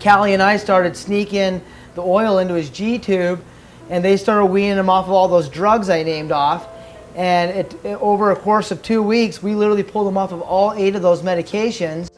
Callie and I started sneaking the oil into his G-tube, and they started weaning him off of all those drugs I named off. And over a course of 2 weeks, we literally pulled him off of all 8 of those medications.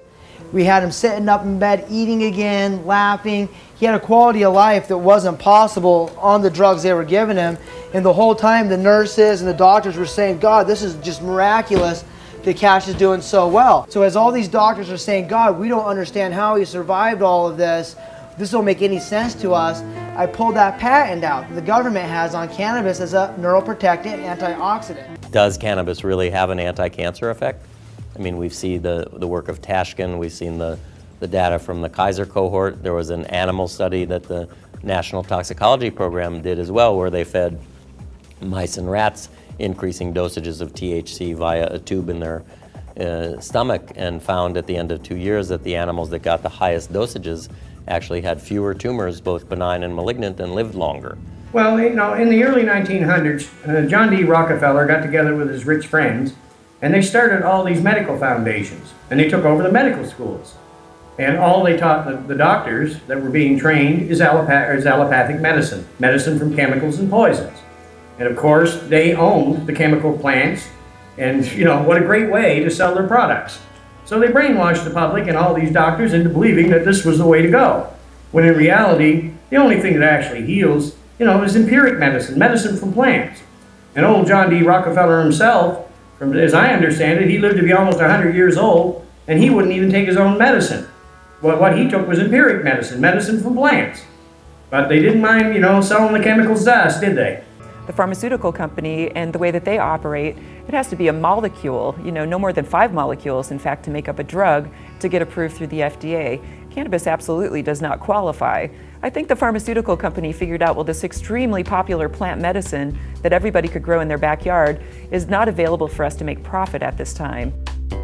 We had him sitting up in bed, eating again, laughing. He had a quality of life that wasn't possible on the drugs they were giving him. And the whole time, the nurses and the doctors were saying, God, this is just miraculous that Cash is doing so well. So as all these doctors are saying, God, we don't understand how he survived all of this. This don't make any sense to us. I pulled that patent out that the government has on cannabis as a neuroprotectant antioxidant. Does cannabis really have an anti-cancer effect? I mean, we've seen the work of Tashkin, we've seen the data from the Kaiser cohort. There was an animal study that the National Toxicology Program did as well, where they fed mice and rats increasing dosages of THC via a tube in their stomach, and found at the end of 2 years that the animals that got the highest dosages actually had fewer tumors, both benign and malignant, and lived longer. Well, you know, in the early 1900s, John D. Rockefeller got together with his rich friends, and they started all these medical foundations, and they took over the medical schools. And all they taught the doctors that were being trained is allopathic medicine, medicine from chemicals and poisons. And of course, they owned the chemical plants, and you know, what a great way to sell their products. So they brainwashed the public and all these doctors into believing that this was the way to go. When in reality, the only thing that actually heals, you know, is empiric medicine, medicine from plants. And old John D. Rockefeller himself, as I understand it, he lived to be almost 100 years old, and he wouldn't even take his own medicine. What he took was empiric medicine, medicine from plants. But they didn't mind, you know, selling the chemicals to us, did they? The pharmaceutical company and the way that they operate, it has to be a molecule, you know, no more than 5 molecules, in fact, to make up a drug to get approved through the FDA. Cannabis absolutely does not qualify. I think the pharmaceutical company figured out, well, this extremely popular plant medicine that everybody could grow in their backyard is not available for us to make profit at this time.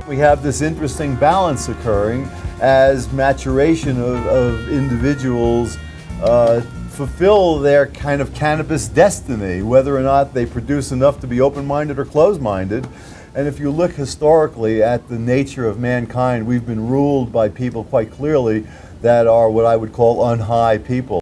We have this interesting balance occurring as maturation of individuals fulfill their kind of cannabis destiny, whether or not they produce enough to be open-minded or closed-minded. And if you look historically at the nature of mankind, we've been ruled by people quite clearly that are what I would call unhigh people.